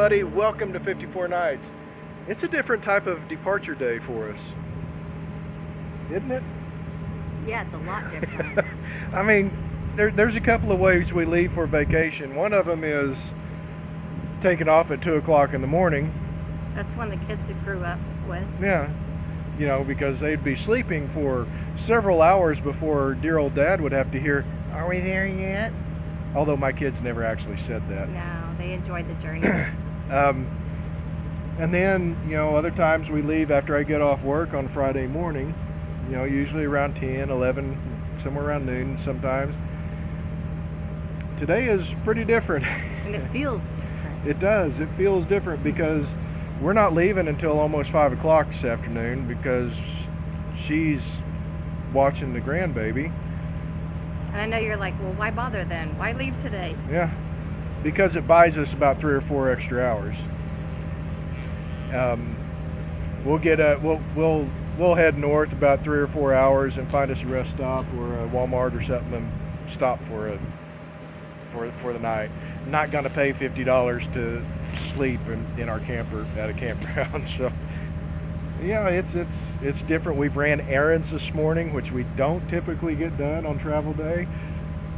everybody, welcome to 54 Nights. It's a different type of departure day for us, isn't it? Yeah, it's a lot different. I mean, there's a couple of ways we leave for vacation. One of them is taking off at 2 o'clock in the morning. That's when the kids grew up with. Yeah, you know, because they'd be sleeping for several hours before dear old dad would have to hear, "Are we there yet?" Although my kids never actually said that. No, they enjoyed the journey. And then, you know, other times we leave after I get off work on Friday morning, you know, usually around 10, 11, somewhere around noon sometimes. Today is pretty different. And it feels different. It does. It feels different because we're not leaving until almost 5 o'clock this afternoon because she's watching the grandbaby. And I know you're like, well, why bother then? Why leave today? Yeah, because it buys us about 3 or 4 extra hours. We'll head north about 3 or 4 hours and find us a rest stop or a Walmart or something and stop for the night. I'm not gonna pay $50 to sleep in our camper at a campground. So yeah, it's different. We ran errands this morning, which we don't typically get done on travel day.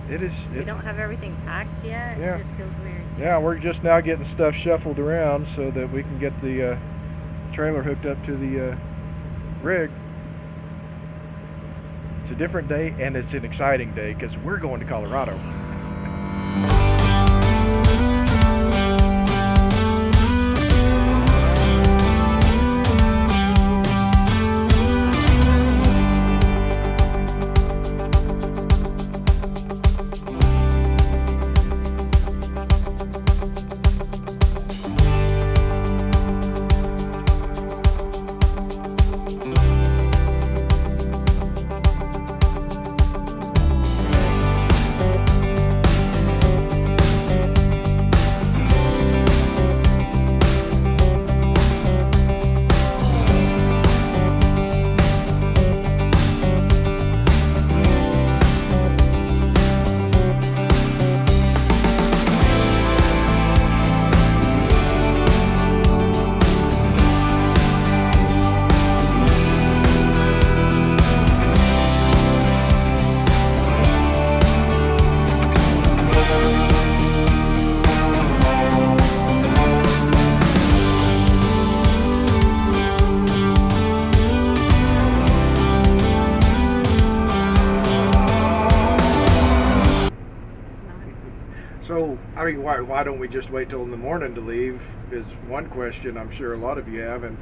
We don't have everything packed yet. Yeah. It just feels weird. Yeah, we're just now getting stuff shuffled around so that we can get the trailer hooked up to the rig. It's a different day and it's an exciting day because we're going to Colorado. So, I mean, why don't we just wait till in the morning to leave is one question I'm sure a lot of you have. And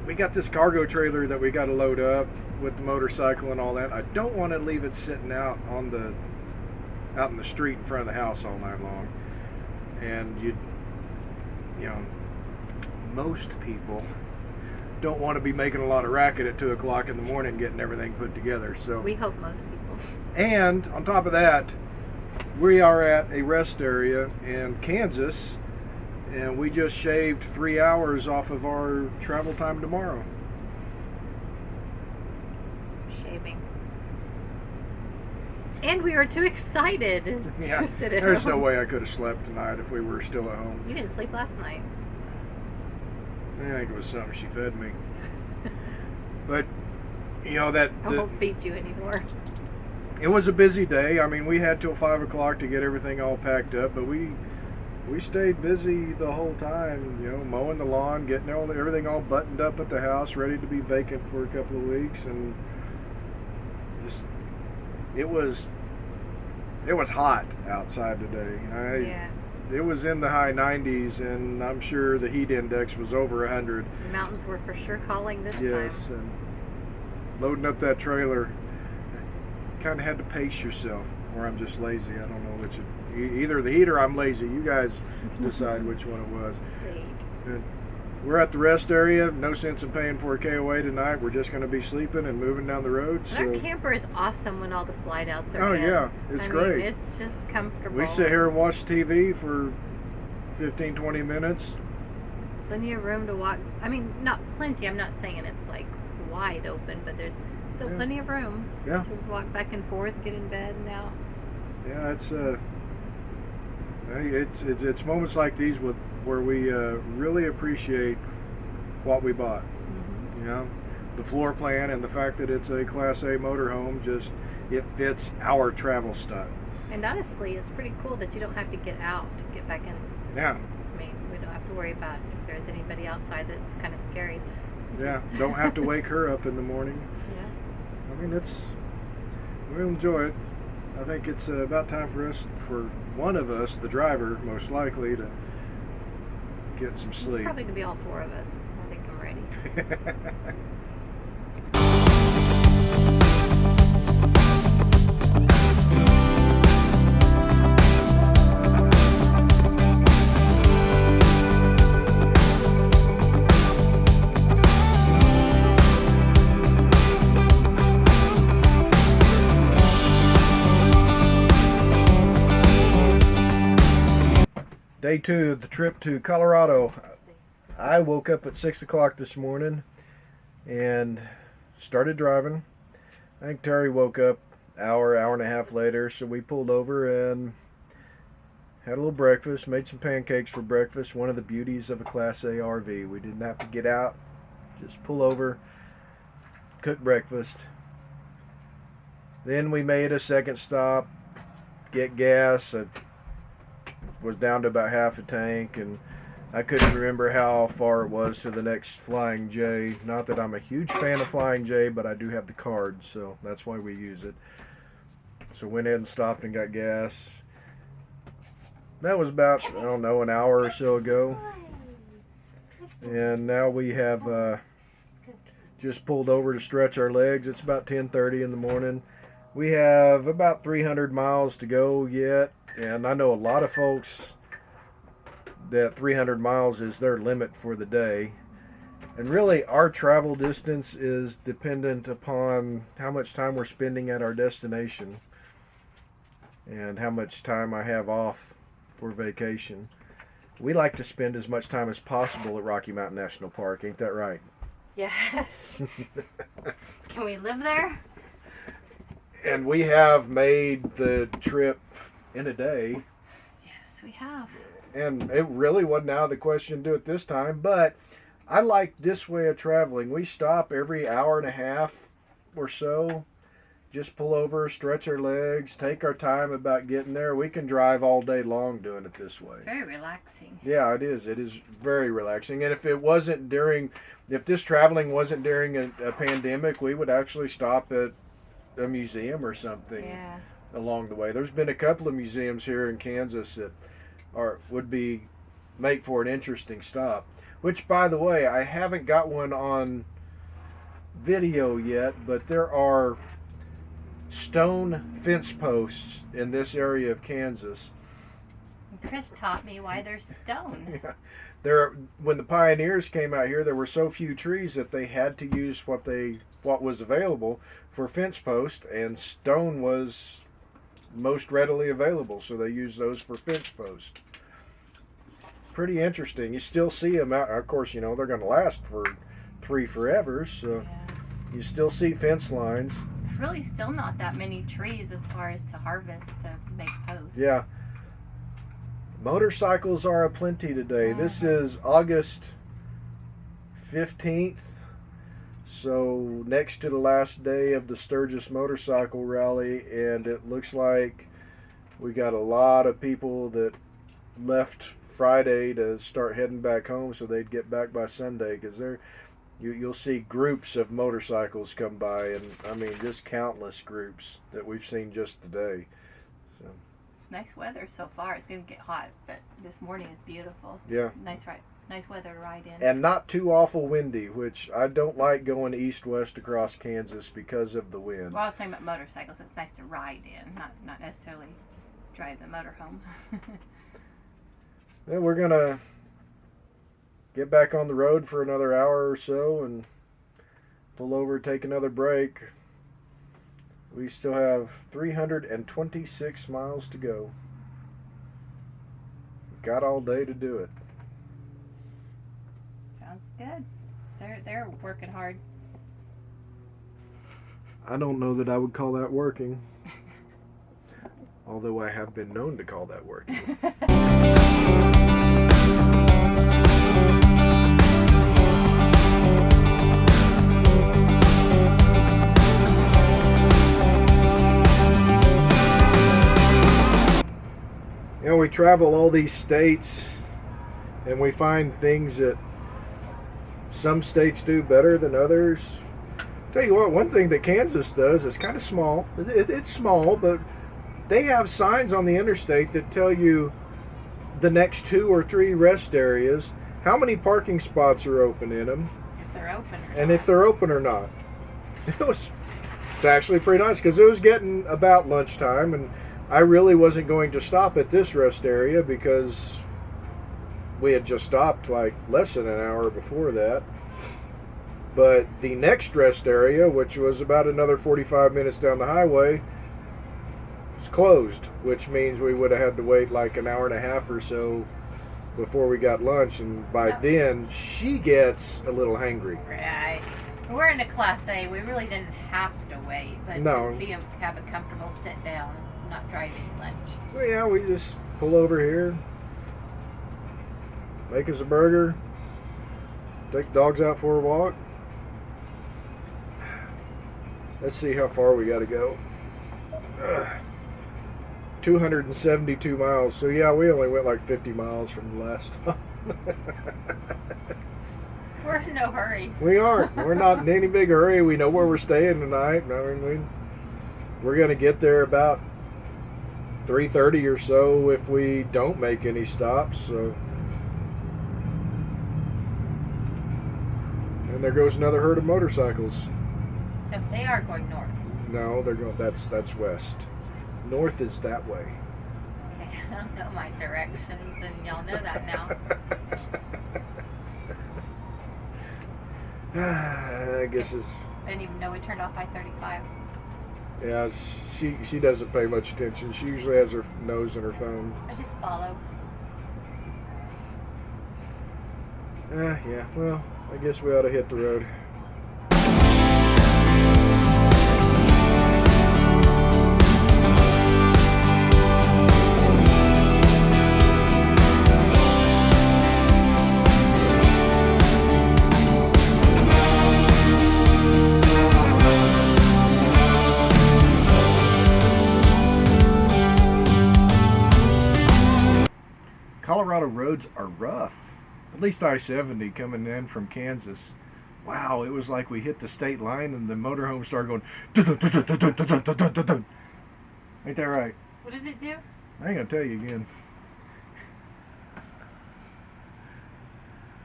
we got this cargo trailer that we got to load up with the motorcycle and all that. I don't want to leave it sitting out in the street in front of the house all night long. And you know, most people don't want to be making a lot of racket at 2 o'clock in the morning getting everything put together. So we hope most people. And on top of that, we are at a rest area in Kansas, and we just shaved 3 hours off of our travel time tomorrow. Shaving. And we were too excited to sit at There's home. no way I could have slept tonight if we were still at home. You didn't sleep last night. I think it was something she fed me. But, you know, I won't feed you anymore. It was a busy day. I mean, we had till 5 o'clock to get everything all packed up, but we stayed busy the whole time, you know, mowing the lawn, getting everything all buttoned up at the house, ready to be vacant for a couple of weeks, and just it was hot outside today. Yeah. It was in the high 90s, and I'm sure the heat index was over 100. The mountains were for sure calling this time. Yes, and loading up that trailer, kind of had to pace yourself, or I'm just lazy. I don't know which. Either the heat or I'm lazy. You guys decide which one it was. And we're at the rest area. No sense in paying for a KOA tonight. We're just going to be sleeping and moving down the road. And our camper is awesome when all the slide outs are Oh in. yeah, it's great. Mean, it's just comfortable. We sit here and watch TV for 15-20 minutes. Plenty of room to walk. I mean, not plenty. I'm not saying it's like wide open, but there's still plenty of room to walk back and forth, get in bed and out. Yeah, it's moments like these with where we really appreciate what we bought. You know, the floor plan and the fact that it's a Class A motorhome, just it fits our travel style. And honestly, it's pretty cool that you don't have to get out to get back in. Yeah. I mean, we don't have to worry about if there's anybody outside that's kind of scary. Yeah, don't have to wake her up in the morning. Yeah. I mean, we'll enjoy it. I think it's about time for us, for one of us, the driver, most likely, to get some sleep. It's probably going to be all four of us. I think I'm ready. Day 2 of the trip to Colorado. I woke up at 6 o'clock this morning and started driving. I think Terry woke up hour and a half later, so we pulled over and had a little breakfast, made some pancakes for breakfast. One of the beauties of a Class A RV. We didn't have to get out, just pull over, cook breakfast. Then we made a second stop, get gas. I was down to about half a tank, and I couldn't remember how far it was to the next Flying J. Not that I'm a huge fan of Flying J, but I do have the card, so that's why we use it. So went in and stopped and got gas. That was about, I don't know, an hour or so ago. And now we have just pulled over to stretch our legs. It's about 10:30 in the morning. We have about 300 miles to go yet, and I know a lot of folks that 300 miles is their limit for the day. And really, our travel distance is dependent upon how much time we're spending at our destination and how much time I have off for vacation. We like to spend as much time as possible at Rocky Mountain National Park, ain't that right? Yes. Can we live there? And we have made the trip in a day. Yes, we have. And it really wasn't out of the question to do it this time, but I like this way of traveling. We stop every hour and a half or so, just pull over, stretch our legs, take our time about getting there. We can drive all day long doing it this way. Very relaxing. Yeah, it is. It is very relaxing. And if it wasn't during, if this traveling wasn't during a pandemic, we would actually stop at a museum or something along the way. There's been a couple of museums here in Kansas that would make for an interesting stop. Which, by the way, I haven't got one on video yet, but there are stone fence posts in this area of Kansas. Chris taught me why they're stone. Yeah. When the pioneers came out here, there were so few trees that they had to use what was available for fence posts, and stone was most readily available, so they used those for fence posts. Pretty interesting. You still see them out. Of course, you know they're going to last for forever, so you still see fence lines. There's really still not that many trees as far as to harvest to make posts. Yeah. Motorcycles are aplenty today. This is August 15th. So next to the last day of the Sturgis Motorcycle Rally, and it looks like we got a lot of people that left Friday to start heading back home so they'd get back by Sunday, because you'll see groups of motorcycles come by, and I mean just countless groups that we've seen just today. So it's nice weather so far. It's going to get hot, but this morning is beautiful. So yeah. Nice weather to ride in. And not too awful windy, which I don't like going east-west across Kansas because of the wind. Well, I was talking about motorcycles. It's nice to ride in, not necessarily drive the motorhome. Then we're going to get back on the road for another hour or so and pull over, take another break. We still have 326 miles to go. Got all day to do it. Sounds good. They're working hard. I don't know that I would call that working. Although I have been known to call that working. travel all these states and we find things that some states do better than others. Tell you what, one thing that Kansas does is kind of small. It's small, but they have signs on the interstate that tell you the next 2 or 3 rest areas, how many parking spots are open in them, if they're open or and not. if they're open or not. It's actually pretty nice because it was getting about lunchtime, and I really wasn't going to stop at this rest area because we had just stopped like less than an hour before that. But the next rest area, which was about another 45 minutes down the highway, was closed, which means we would have had to wait like an hour and a half or so before we got lunch, and by then she gets a little hangry. Right. We're in a Class A. We really didn't have to wait, but No. to have a comfortable sit down, not driving lunch. Well, yeah, we just pull over here, make us a burger, take the dogs out for a walk. Let's see how far we got to go. 272 miles. So yeah, we only went like 50 miles from the last time. We're in no hurry. We aren't. We're not in any big hurry. We know where we're staying tonight. I mean, we're going to get there about 3:30 or so if we don't make any stops. So, and there goes another herd of motorcycles. So they are going north. No, they're going. That's west. North is that way. Okay, I don't know my directions, and y'all know that now. I guess it's. I didn't even know we turned off I-35. Yeah, she doesn't pay much attention. She usually has her nose in her phone. I just follow. Yeah. Well, I guess we ought to hit the road. Colorado roads are rough. At least I-70 coming in from Kansas. Wow, it was like we hit the state line and the motorhome started going dun, dun, dun, dun, dun, dun, dun, dun, dun, dun, dun. Ain't that right? What did it do? I ain't gonna tell you again.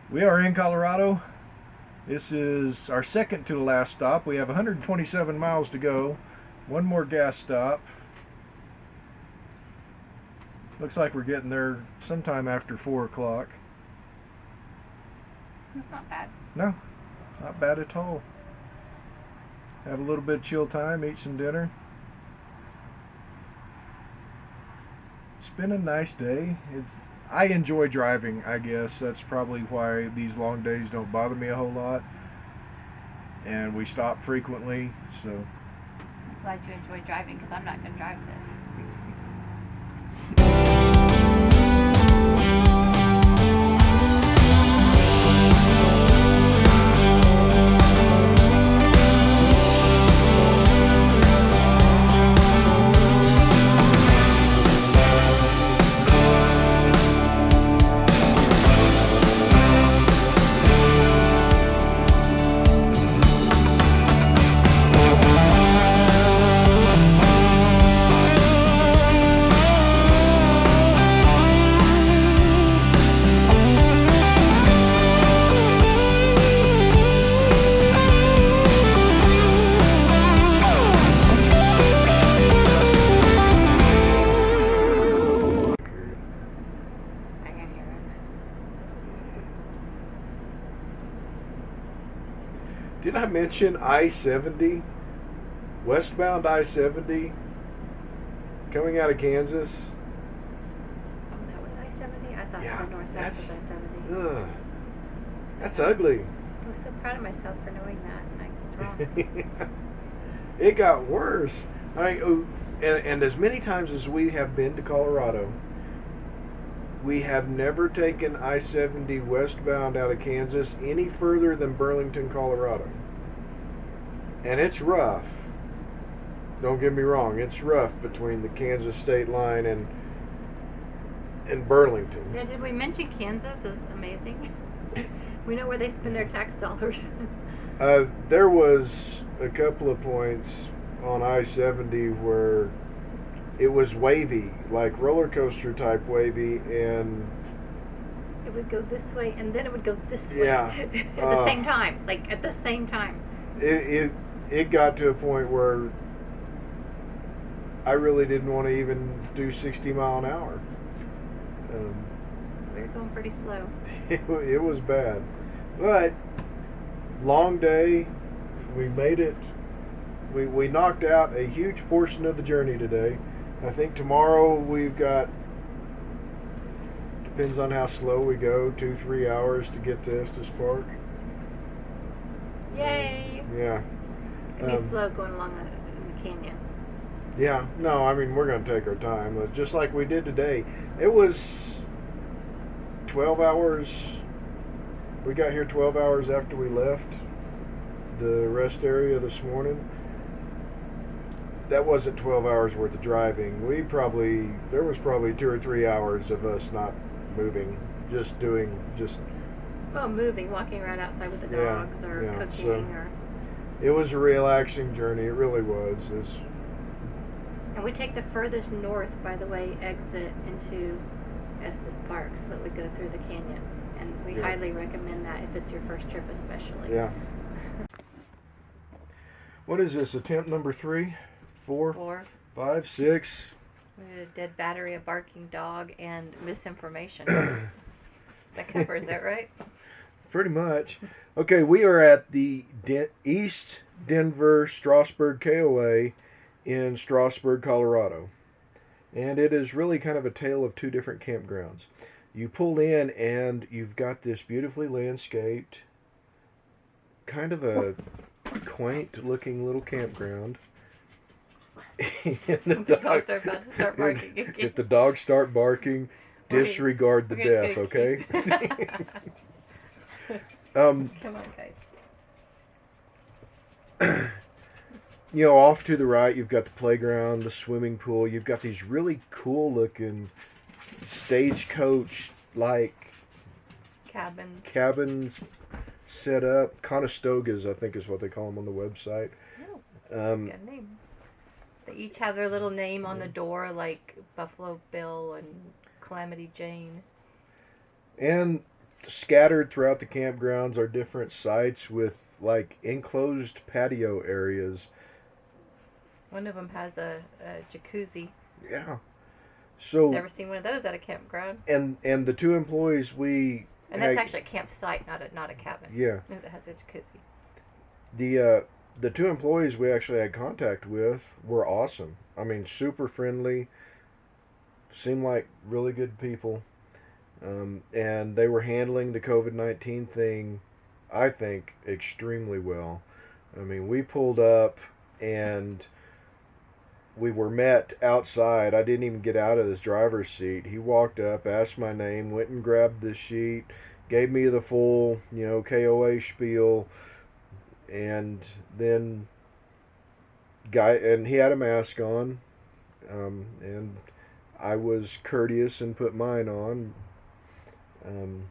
We are in Colorado. This is our second to the last stop. We have 127 miles to go. One more gas stop. Looks like we're getting there sometime after 4 o'clock. It's not bad. No, not bad at all. Have a little bit of chill time, eat some dinner. It's been a nice day. I enjoy driving, I guess. That's probably why these long days don't bother me a whole lot. And we stop frequently, so. I'm glad you enjoy driving, because I'm not going to drive this. Did I mention I-70? Westbound I-70 coming out of Kansas? Oh, that was I-70? I thought Yeah, the north-south was I-70. Ugh, that's ugly. I was so proud of myself for knowing that, and I was wrong. It got worse. And as many times as we have been to Colorado, we have never taken I-70 westbound out of Kansas any further than Burlington, Colorado. And it's rough. Don't get me wrong, it's rough between the Kansas state line in Burlington. Yeah, did we mention Kansas is amazing? We know where they spend their tax dollars. There was a couple of points on I-70 where it was wavy, like roller coaster type wavy, and it would go this way and then it would go this way at the same time, like at the same time. It got to a point where I really didn't want to even do 60 mile an hour. We were going pretty slow. It was bad, but long day. We made it. We knocked out a huge portion of the journey today. I think tomorrow we've got, depends on how slow we go, 2-3 hours to get to Estes Park. Yay! Yeah. It'll be slow going along the canyon. Yeah, no, I mean, we're going to take our time, but just like we did today. It was 12 hours. We got here 12 hours after we left the rest area this morning. That wasn't 12 hours worth of driving. There was probably 2 or 3 hours of us not moving, moving, walking around outside with the dogs, or cooking, or. It was a relaxing journey. It really was. And we take the furthest north, by the way, exit into Estes Park, so that we go through the canyon. And we highly recommend that if it's your first trip, especially. Yeah. What is this? Attempt number 3, 4, 5, 6. We had a dead battery, a barking dog, and misinformation. That covers it, right? Pretty much. Okay, we are at the East Denver Strasburg KOA in Strasburg, Colorado. And it is really kind of a tale of 2 different campgrounds. You pull in and you've got this beautifully landscaped, kind of a quaint looking little campground. The dogs are about to start barking again. If the dogs start barking, disregard the death, okay? Come on, guys. You know, off to the right, you've got the playground, the swimming pool. You've got these really cool-looking stagecoach-like cabins set up. Conestogas, I think, is what they call them on the website. Oh, good name. They each have their little name on the door, like Buffalo Bill and Calamity Jane. And scattered throughout the campgrounds are different sites with, like, enclosed patio areas. One of them has a jacuzzi. Yeah. So never seen one of those at a campground. And the 2 employees and that's actually a campsite, not a cabin. Yeah. It has a jacuzzi. The 2 employees we actually had contact with were awesome. I mean, super friendly. Seemed like really good people. And they were handling the COVID-19 thing, I think, extremely well. I mean, we pulled up and we were met outside. I didn't even get out of this driver's seat. He walked up, asked my name, went and grabbed the sheet, gave me the full, KOA spiel, and then he had a mask on, and I was courteous and put mine on, and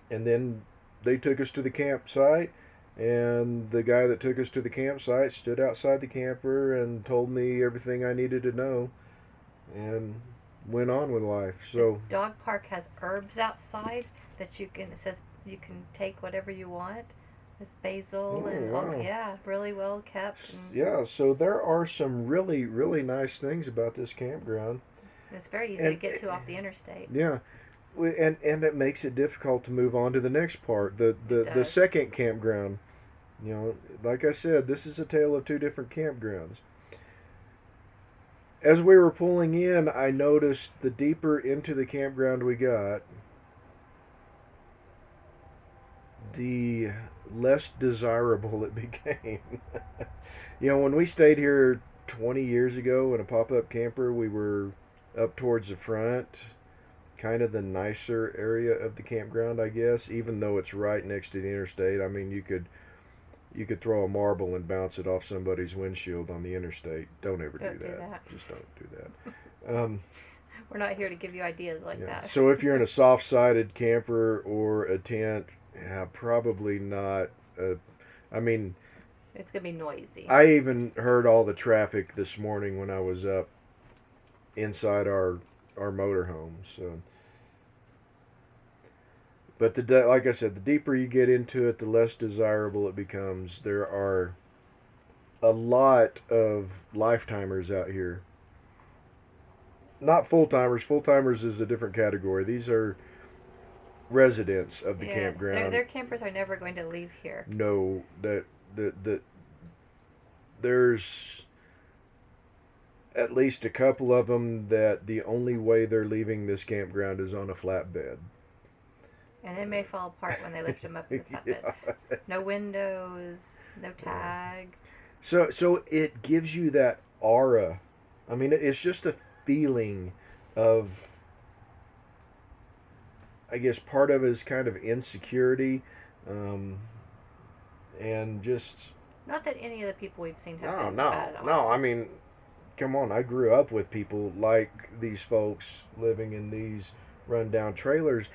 then they took us to the campsite. And the guy that took us to the campsite stood outside the camper and told me everything I needed to know and went on with life. So the dog park has herbs outside that it says you can take whatever you want. There's basil really well kept. Yeah, so there are some really, really nice things about this campground. It's very easy to get to off the interstate. Yeah. And it makes it difficult to move on to the next part, the second campground. Like I said, this is a tale of 2 different campgrounds. As we were pulling in, I noticed the deeper into the campground we got, the less desirable it became. When we stayed here 20 years ago in a pop-up camper, we were up towards the front, kind of the nicer area of the campground, I guess, even though it's right next to the interstate. I mean, you could throw a marble and bounce it off somebody's windshield on the interstate. Don't ever do that. Just don't do that. We're not here to give you ideas like that. So if you're in a soft-sided camper or a tent, probably not. I mean, it's gonna be noisy. I even heard all the traffic this morning when I was up inside our motorhome. So, but like I said, the deeper you get into it, the less desirable it becomes. There are a lot of lifetimers out here. Not full-timers. Full-timers is a different category. These are residents of the campground. Their campers are never going to leave here. No, there's at least a couple of them that the only way they're leaving this campground is on a flatbed. And it may fall apart when they lift them up the flatbed. No windows, no tag. So it gives you that aura. I mean, it's just a feeling of, I guess part of it is kind of insecurity, and just... Not that any of the people we've seen have been bad at all. No, I mean, come on, I grew up with people like these folks living in these rundown trailers.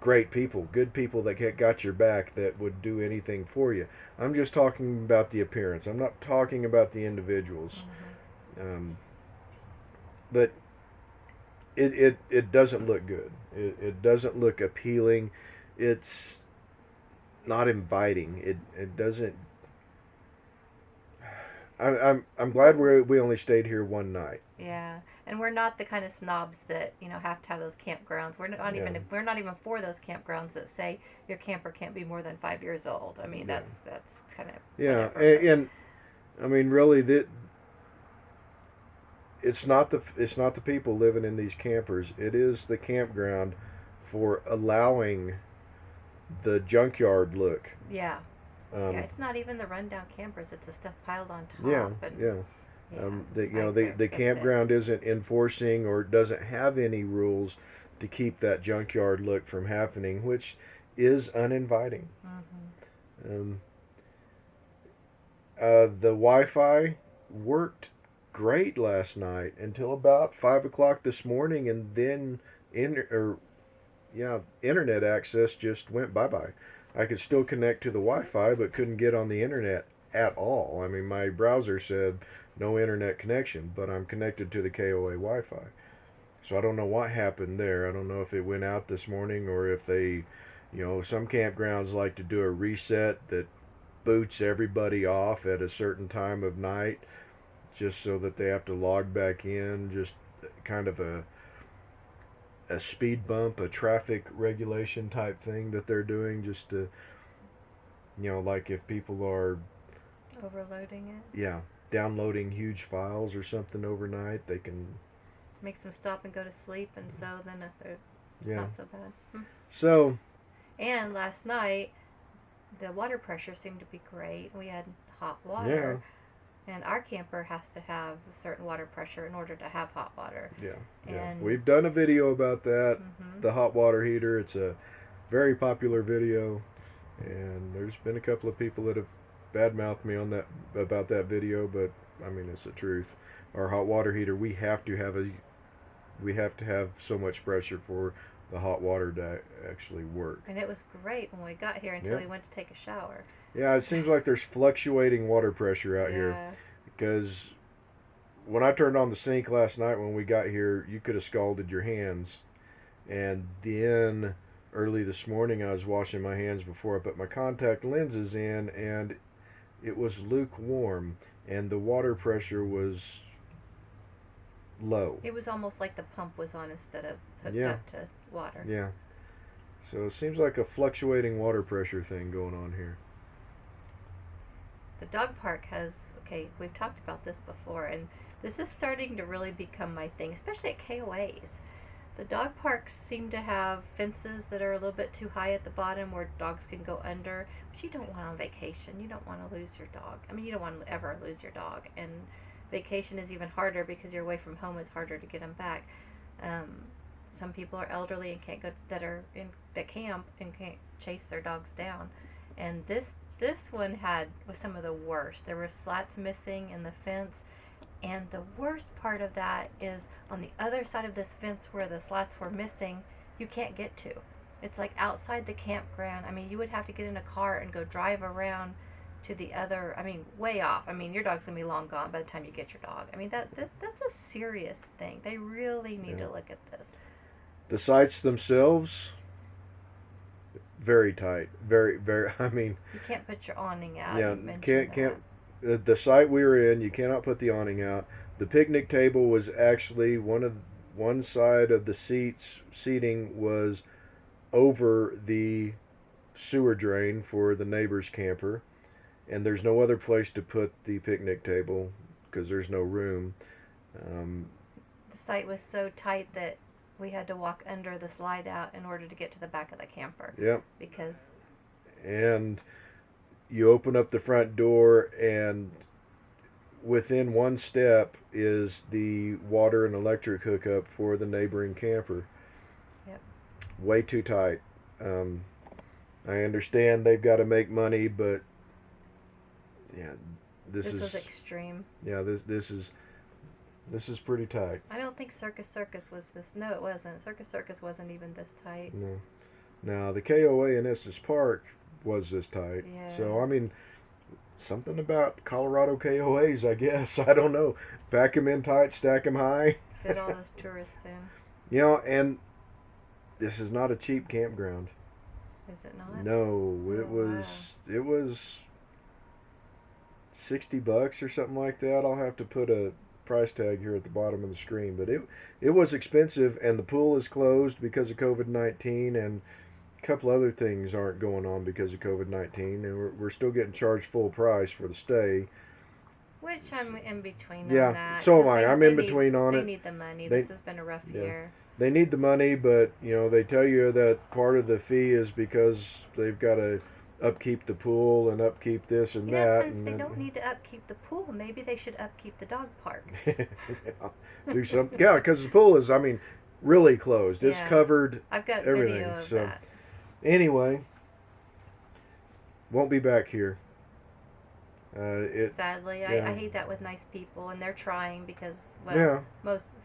Great people, good people that got your back, that would do anything for you. I'm just talking about the appearance. I'm not talking about the individuals. Mm-hmm. But it doesn't look good. It doesn't look appealing. It's not inviting. It doesn't. I'm glad we only stayed here one night. Yeah, and we're not the kind of snobs that have to have those campgrounds. We're not even for those campgrounds that say your camper can't be more than 5 years old. I mean, that's kind of and I mean really it's not the people living in these campers. It is the campground for allowing the junkyard look. Yeah. It's not even the rundown campers. It's the stuff piled on top. The campground isn't enforcing or doesn't have any rules to keep that junkyard look from happening, which is uninviting. Mm-hmm. The Wi-Fi worked great last night until about 5 o'clock this morning, and then internet access just went bye-bye. I could still connect to the Wi-Fi, but couldn't get on the internet at all. I mean, my browser said no internet connection, but I'm connected to the KOA Wi-Fi. So I don't know what happened there. I don't know if it went out this morning or if they, some campgrounds like to do a reset that boots everybody off at a certain time of night just so that they have to log back in, just kind of a speed bump, a traffic regulation type thing that they're doing, just to, like if people are overloading it. Yeah, downloading huge files or something overnight, they can makes them stop and go to sleep, and so then it's not so bad. So, and last night the water pressure seemed to be great. We had hot water. And our camper has to have a certain water pressure in order to have hot water. And we've done a video about that, the hot water heater. It's a very popular video, and there's been a couple of people that have badmouthed me on about that video, but I mean, it's the truth. Our hot water heater, we have to have so much pressure for the hot water to actually work. And it was great when we got here until we went to take a shower. Yeah, it seems like there's fluctuating water pressure out here, because when I turned on the sink last night when we got here, you could have scalded your hands. And then early this morning I was washing my hands before I put my contact lenses in, and it was lukewarm, and the water pressure was low. It was almost like the pump was on instead of hooked up to water. Yeah. So it seems like a fluctuating water pressure thing going on here. The dog park has, we've talked about this before, and this is starting to really become my thing, especially at KOAs. The dog parks seem to have fences that are a little bit too high at the bottom where dogs can go under, which you don't want on vacation. You don't want to lose your dog. I mean, you don't want to ever lose your dog, and vacation is even harder because you're away from home. It's harder to get them back. Some people are elderly and can't go, that camp and can't chase their dogs down, and this one was some of the worst. There were slats missing in the fence, And the worst part of that is on the other side of this fence where the slats were missing, you can't get to. It's like outside the campground. I mean, you would have to get in a car and go drive around to the other, I mean, way off. I mean, your dog's going to be long gone by the time you get your dog. I mean, that's a serious thing. They really need to look at this. The sites themselves, very tight. Very, very, I mean. You can't put your awning out. Yeah, can't. The site we were in, you cannot put the awning out. The picnic table was actually one side of the seating was over the sewer drain for the neighbor's camper, and there's no other place to put the picnic table because there's no room. The site was so tight that we had to walk under the slide out in order to get to the back of the camper. Yep. And you open up the front door, and within one step is the water and electric hookup for the neighboring camper. Yep. Way too tight. I understand they've got to make money, but yeah, this was extreme. Yeah, this is pretty tight. I don't think Circus was this. No, it wasn't. Circus wasn't even this tight. No. Now the KOA in Estes Park was this tight. Yeah. So I mean, something about Colorado KOAs, I guess. I don't know. Pack them in tight, stack them high. Fit all those tourists in. You know, and this is not a cheap campground. Is it not? No, it was $60 or something like that. I'll have to put a price tag here at the bottom of the screen, but it was expensive, and the pool is closed because of COVID-19, and a couple other things aren't going on because of COVID-19, and we're still getting charged full price for the stay. Which I'm in between yeah, on that. so am I. I'm in between on it. They need the money. This has been a rough year. They need the money, but you know, they tell you that part of the fee is because they've got to upkeep the pool and upkeep this and that. Since they don't need to upkeep the pool, maybe they should upkeep the dog park. Do something. Yeah, because the pool is, I mean, really closed. It's covered. I've got everything. Video of so that. Anyway, won't be back here. Sadly, I hate that with nice people, and they're trying because, well,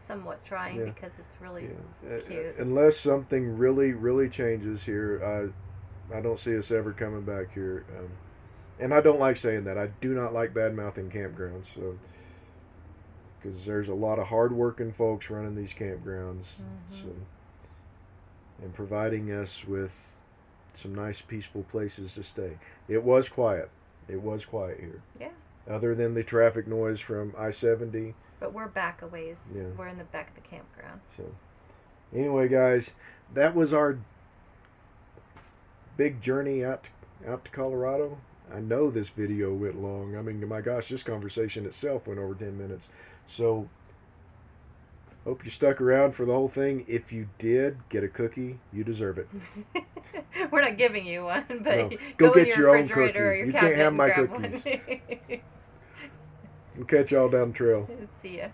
somewhat trying because it's really cute. Unless something really, really changes here, I don't see us ever coming back here. And I don't like saying that. I do not like bad-mouthing campgrounds, so because there's a lot of hard-working folks running these campgrounds, so, and providing us with some nice, peaceful places to stay. It was quiet. It was quiet here. Yeah. Other than the traffic noise from I-70. But we're back a ways. Yeah. We're in the back of the campground. So, anyway, guys, that was our big journey out to Colorado. I know this video went long. I mean, my gosh, this conversation itself went over 10 minutes. So, hope you stuck around for the whole thing. If you did, get a cookie. You deserve it. We're not giving you one, but no. Go get your own cookie. You can't have my cookies. We'll catch y'all down the trail. See ya.